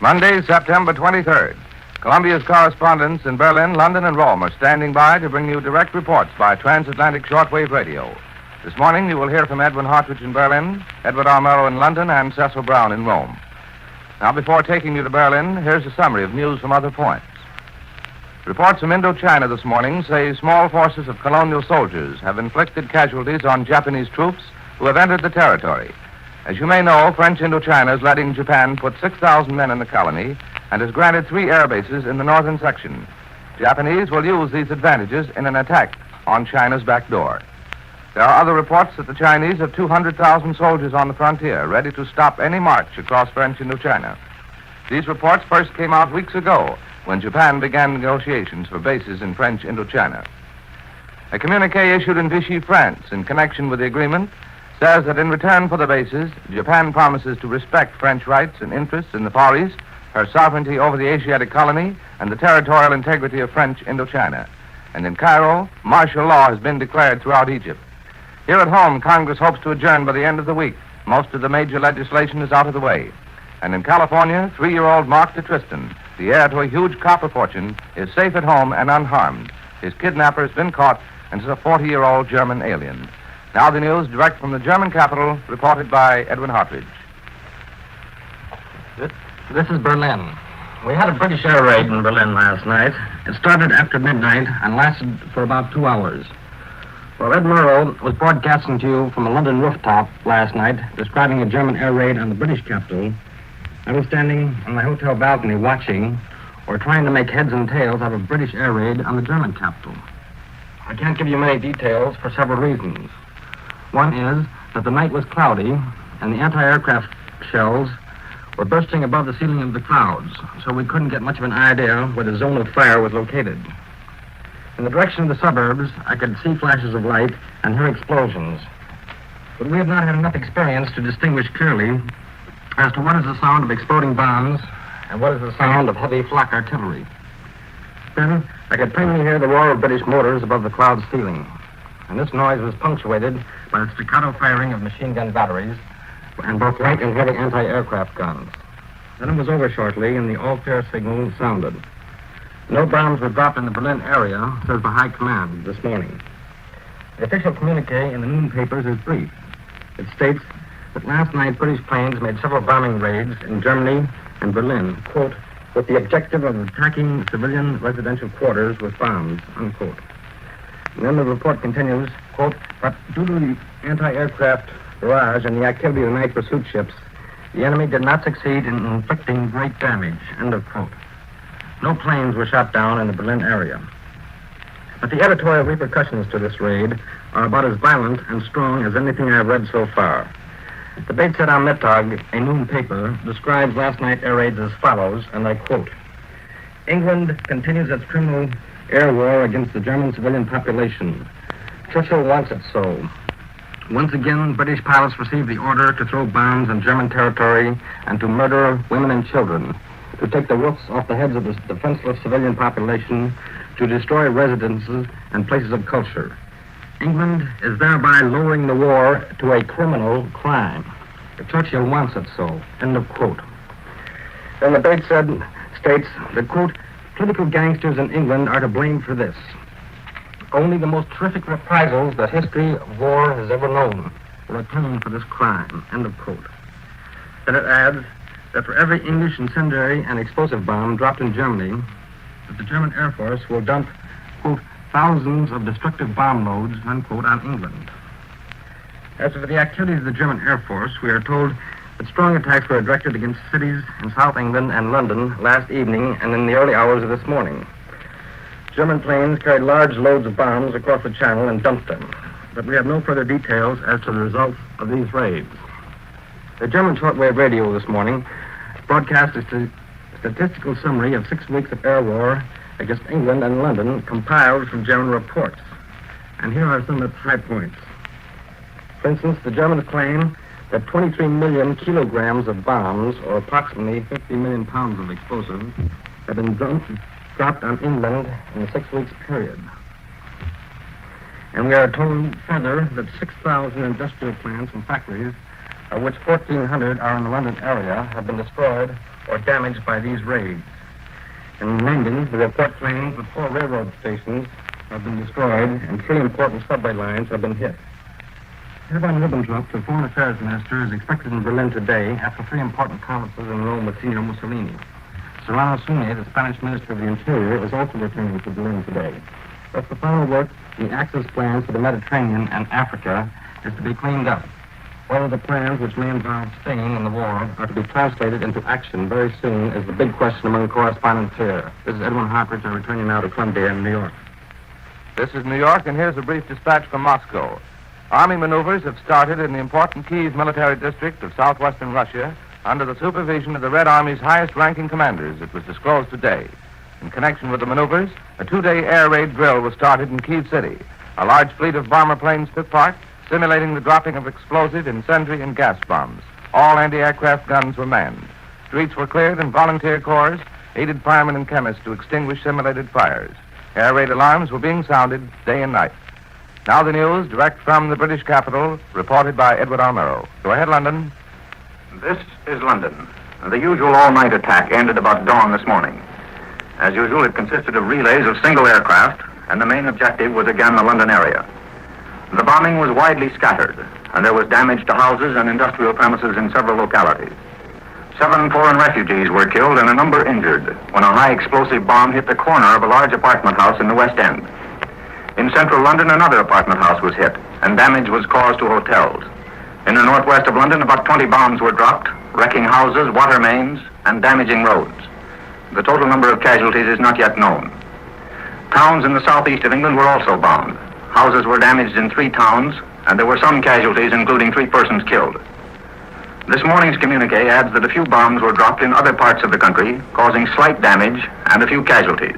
Monday, September 23rd. Columbia's correspondents in Berlin, London, and Rome are standing by to bring you direct reports by transatlantic shortwave radio. This morning, you will hear from Edwin Hartridge in Berlin, Edward R. Murrow in London, and Cecil Brown in Rome. Now, before taking you to Berlin, here's a summary of news from other points. Reports from Indochina this morning say small forces of colonial soldiers have inflicted casualties on Japanese troops who have entered the territory. As you may know, French Indochina is letting Japan put 6,000 men in the colony and has granted 3 air bases in the northern section. Japanese will use these advantages in an attack on China's back door. There are other reports that the Chinese have 200,000 soldiers on the frontier, ready to stop any march across French Indochina. These reports first came out weeks ago when Japan began negotiations for bases in French Indochina. A communique issued in Vichy, France, in connection with the agreement, says that in return for the bases, Japan promises to respect French rights and interests in the Far East, her sovereignty over the Asiatic colony, and the territorial integrity of French Indochina. And in Cairo, martial law has been declared throughout Egypt. Here at home, Congress hopes to adjourn by the end of the week. Most of the major legislation is out of the way. And in California, 3-year-old Mark DeTristan, the heir to a huge copper fortune, is safe at home and unharmed. His kidnapper has been caught and is a 40-year-old German alien. Now the news direct from the German capital, reported by Edwin Hartridge. This is Berlin. We had a British air raid in Berlin last night. It started after midnight and lasted for about 2 hours. Well, Ed Murrow was broadcasting to you from a London rooftop last night, describing a German air raid on the British capital. I was standing on my hotel balcony watching, or trying to make heads and tails out of a British air raid on the German capital. I can't give you many details for several reasons. One is that the night was cloudy, and the anti-aircraft shells were bursting above the ceiling of the clouds, so we couldn't get much of an idea where the zone of fire was located. In the direction of the suburbs, I could see flashes of light and hear explosions. But we have not had enough experience to distinguish clearly as to what is the sound of exploding bombs and what is the sound of heavy flak artillery. Then, I could plainly hear the roar of British mortars above the cloud ceiling, and this noise was punctuated by the staccato firing of machine gun batteries and both light and heavy anti-aircraft guns. Then it was over shortly, and the all-clear signal sounded. No bombs were dropped in the Berlin area, says the High Command this morning. The official communique in the noon papers is brief. It states that last night British planes made several bombing raids in Germany and Berlin, quote, with the objective of attacking civilian residential quarters with bombs, unquote. And then the report continues, quote, but due to the anti-aircraft barrage and the activity of the night pursuit ships, the enemy did not succeed in inflicting great damage, end of quote. No planes were shot down in the Berlin area. But the editorial repercussions to this raid are about as violent and strong as anything I've read so far. The Beit am Mittag, a noon paper, describes last night's air raids as follows, and I quote, England continues its criminal air war against the German civilian population. Churchill wants it so. Once again, British pilots received the order to throw bombs on German territory and to murder women and children, to take the roofs off the heads of the defenseless civilian population, to destroy residences and places of culture. England is thereby lowering the war to a criminal crime. Churchill wants it so. End of quote. Then the debate states that, quote, political gangsters in England are to blame for this. Only the most terrific reprisals the history of war has ever known will atone for this crime. End of quote. Then it adds that for every English incendiary and explosive bomb dropped in Germany, that the German Air Force will dump, quote, thousands of destructive bomb loads, unquote, on England. As for the activities of the German Air Force, we are told that strong attacks were directed against cities in South England and London last evening and in the early hours of this morning. German planes carried large loads of bombs across the channel and dumped them, but we have no further details as to the results of these raids. The German shortwave radio this morning broadcast a statistical summary of 6 weeks of air war against England and London compiled from German reports. And here are some of its high points. For instance, the Germans claim that 23 million kilograms of bombs, or approximately 50 million pounds of explosives, have been dropped on England in a 6 weeks period. And we are told further that 6,000 industrial plants and factories, of which 1,400 are in the London area, have been destroyed or damaged by these raids. In London, the report claims that 4 railroad stations have been destroyed and 3 important subway lines have been hit. Herr von Ribbentrop, the Foreign Affairs Minister, is expected in Berlin today after 3 important conferences in Rome with Senior Mussolini. Serrano Suñé, the Spanish Minister of the Interior, is also returning to Berlin today. Thus, the final work, the Axis plans for the Mediterranean and Africa, is to be cleaned up. Whether the plans, which may involve staying in the war, are to be translated into action very soon is the big question among correspondents here. This is Edwin Hartridge. I'm returning now to Columbia in New York. This is New York, and here's a brief dispatch from Moscow. Army maneuvers have started in the important Kiev military district of southwestern Russia under the supervision of the Red Army's highest-ranking commanders, it was disclosed today. In connection with the maneuvers, a 2-day air raid drill was started in Kiev City. A large fleet of bomber planes took part, simulating the dropping of explosive, incendiary, and gas bombs. All anti-aircraft guns were manned. Streets were cleared, and volunteer corps aided firemen and chemists to extinguish simulated fires. Air raid alarms were being sounded day and night. Now the news, direct from the British capital, reported by Edward Almero. Go ahead, London. This is London. The usual all-night attack ended about dawn this morning. As usual, it consisted of relays of single aircraft, and the main objective was again the London area. The bombing was widely scattered, and there was damage to houses and industrial premises in several localities. 7 foreign refugees were killed and a number injured when a high explosive bomb hit the corner of a large apartment house in the West End. In central London, another apartment house was hit, and damage was caused to hotels. In the northwest of London, about 20 bombs were dropped, wrecking houses, water mains, and damaging roads. The total number of casualties is not yet known. Towns in the southeast of England were also bombed. Houses were damaged in 3 towns, and there were some casualties, including 3 persons killed. This morning's communique adds that a few bombs were dropped in other parts of the country, causing slight damage and a few casualties.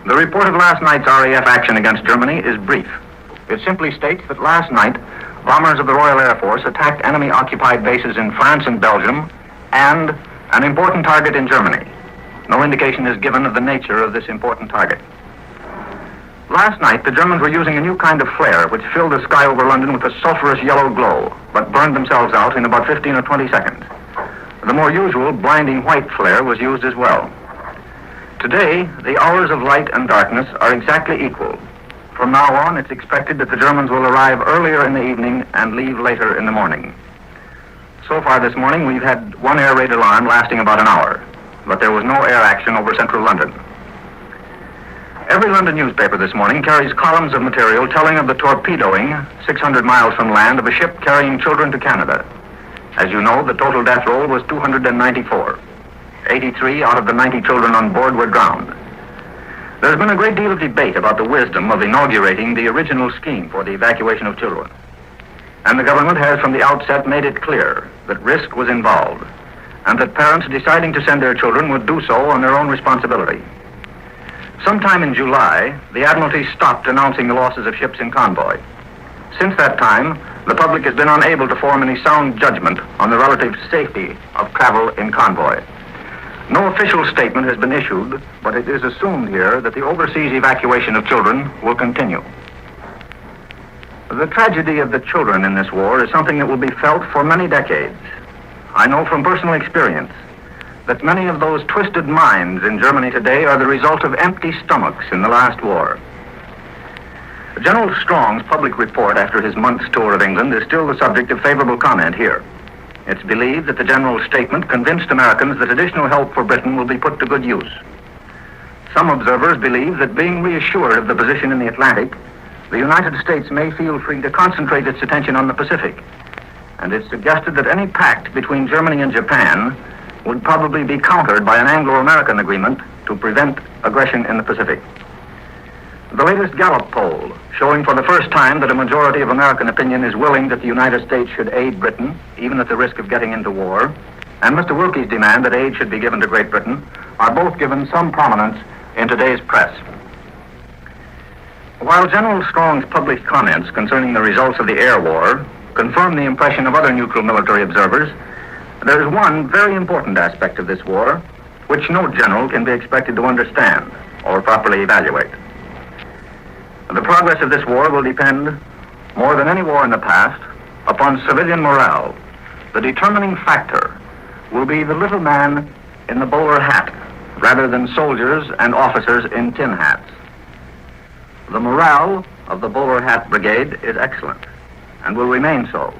The report of last night's RAF action against Germany is brief. It simply states that last night, bombers of the Royal Air Force attacked enemy-occupied bases in France and Belgium and an important target in Germany. No indication is given of the nature of this important target. Last night, the Germans were using a new kind of flare which filled the sky over London with a sulfurous yellow glow, but burned themselves out in about 15 or 20 seconds. The more usual blinding white flare was used as well. Today, the hours of light and darkness are exactly equal. From now on, it's expected that the Germans will arrive earlier in the evening and leave later in the morning. So far this morning, we've had 1 air raid alarm lasting about an hour, but there was no air action over central London. Every London newspaper this morning carries columns of material telling of the torpedoing 600 miles from land of a ship carrying children to Canada. As you know, the total death roll was 294. 83 out of the 90 children on board were drowned. There's been a great deal of debate about the wisdom of inaugurating the original scheme for the evacuation of children. And the government has from the outset made it clear that risk was involved, and that parents deciding to send their children would do so on their own responsibility. Sometime in July, the Admiralty stopped announcing the losses of ships in convoy. Since that time, the public has been unable to form any sound judgment on the relative safety of travel in convoy. No official statement has been issued, but it is assumed here that the overseas evacuation of children will continue. The tragedy of the children in this war is something that will be felt for many decades. I know from personal experience that many of those twisted minds in Germany today are the result of empty stomachs in the last war. General Strong's public report after his month's tour of England is still the subject of favorable comment here. It's believed that the general's statement convinced Americans that additional help for Britain will be put to good use. Some observers believe that being reassured of the position in the Atlantic, the United States may feel free to concentrate its attention on the Pacific. And it's suggested that any pact between Germany and Japan would probably be countered by an Anglo-American agreement to prevent aggression in the Pacific. The latest Gallup poll, showing for the first time that a majority of American opinion is willing that the United States should aid Britain, even at the risk of getting into war, and Mr. Wilkie's demand that aid should be given to Great Britain, are both given some prominence in today's press. While General Strong's public comments concerning the results of the air war confirm the impression of other neutral military observers, there is one very important aspect of this war which no general can be expected to understand or properly evaluate. The progress of this war will depend, more than any war in the past, upon civilian morale. The determining factor will be the little man in the bowler hat rather than soldiers and officers in tin hats. The morale of the bowler hat brigade is excellent and will remain so,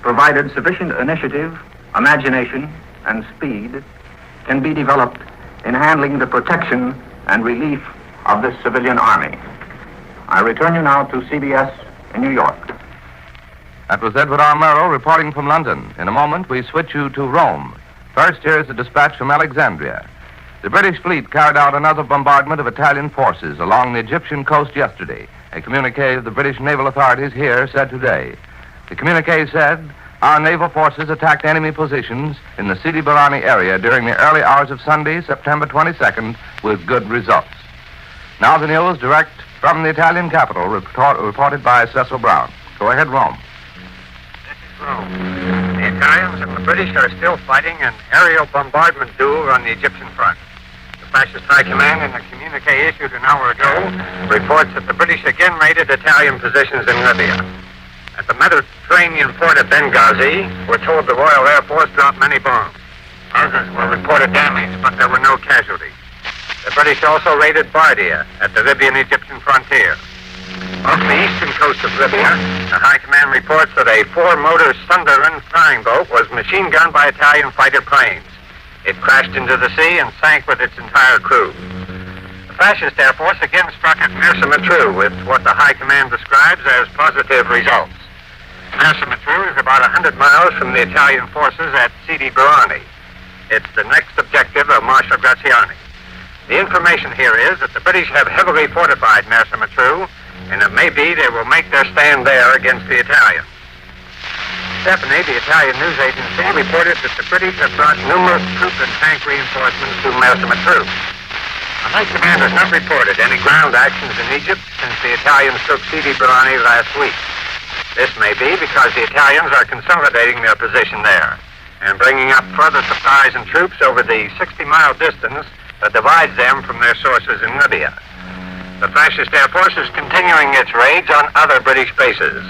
provided sufficient initiative, imagination, and speed can be developed in handling the protection and relief of this civilian army. I return you now to CBS in New York. That was Edward R. Murrow reporting from London. In a moment, we switch you to Rome. First, here's a dispatch from Alexandria. The British fleet carried out another bombardment of Italian forces along the Egyptian coast yesterday. A communique of the British naval authorities here said today. The communique said, our naval forces attacked enemy positions in the Sidi Barani area during the early hours of Sunday, September 22nd, with good results. Now the news direct from the Italian capital, reported by Cecil Brown. Go ahead, Rome. This is Rome. The Italians and the British are still fighting an aerial bombardment duel on the Egyptian front. The Fascist High Command, in a communique issued an hour ago, reports that the British again raided Italian positions in Libya. At the Mediterranean port of Benghazi, we're told the Royal Air Force dropped many bombs. Others were reported damaged, but there were no casualties. The British also raided Bardia at the Libyan-Egyptian frontier. Off the eastern coast of Libya, the High Command reports that a four-motor Sunderland flying boat was machine-gunned by Italian fighter planes. It crashed into the sea and sank with its entire crew. The Fascist Air Force again struck at Mersa Matruh with what the High Command describes as positive results. Mersa Matruh is about 100 miles from the Italian forces at Sidi Barani. It's the next objective of Marshal Graziani. The information here is that the British have heavily fortified Mersa Matruh, and it may be they will make their stand there against the Italians. Stephanie, the Italian news agency, reported that the British have brought numerous troop and tank reinforcements to Mersa Matruh. The High Command has not reported any ground actions in Egypt since the Italians took Sidi Barani last week. This may be because the Italians are consolidating their position there and bringing up further supplies and troops over the 60-mile distance that divides them from their sources in Libya. The Fascist Air Force is continuing its raids on other British bases.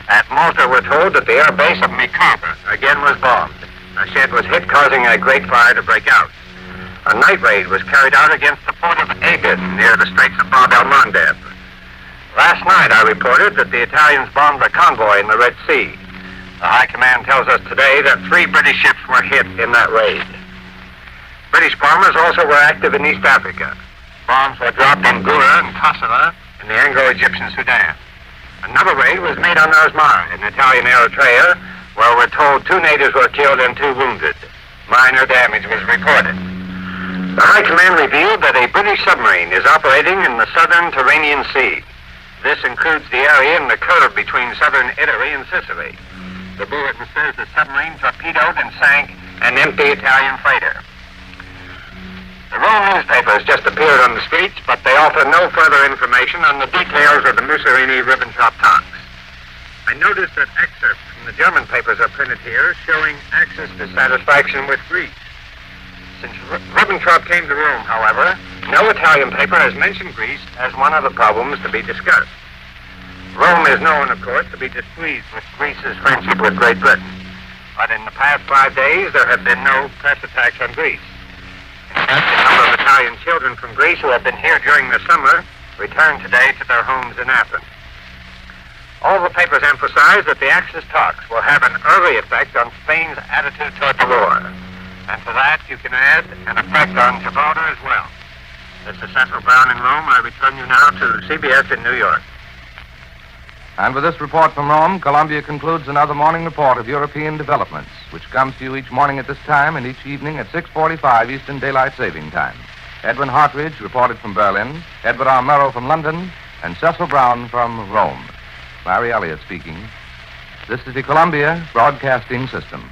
At Malta, we're told that the air base of Mikaba again was bombed. A shed was hit, causing a great fire to break out. A night raid was carried out against the port of Aden near the Straits of Bab el-Mandeb. Last night, I reported that the Italians bombed a convoy in the Red Sea. The High Command tells us today that 3 British ships were hit in that raid. British bombers also were active in East Africa. Bombs were dropped in Gura and Kassala in the Anglo-Egyptian Sudan. Another raid was made on Asmara in Italian Eritrea, where we're told 2 natives were killed and 2 wounded. Minor damage was reported. The High Command revealed that a British submarine is operating in the southern Tyrrhenian Sea. This includes the area in the curve between southern Italy and Sicily. The bulletin says the submarine torpedoed and sank an empty Italian freighter. The Rome newspaper has just appeared on the streets, but they offer no further information on the details of the Mussolini-Ribbentrop talks. I noticed that excerpts from the German papers are printed here showing Axis dissatisfaction with Greece. Since Ribbentrop came to Rome, however, no Italian paper has mentioned Greece as one of the problems to be discussed. Rome is known, of course, to be displeased with Greece's friendship with Great Britain. But in the past 5 days, there have been no press attacks on Greece. In fact, a number of Italian children from Greece who have been here during the summer returned today to their homes in Athens. All the papers emphasize that the Axis talks will have an early effect on Spain's attitude toward the war. And to that, you can add an effect on Gibraltar as well. This is Cecil Brown in Rome. I return you now to CBS in New York. And with this report from Rome, Columbia concludes another morning report of European developments, which comes to you each morning at this time and each evening at 6:45 Eastern Daylight Saving Time. Edwin Hartridge reported from Berlin, Edward R. Murrow from London, and Cecil Brown from Rome. Larry Elliott speaking. This is the Columbia Broadcasting System.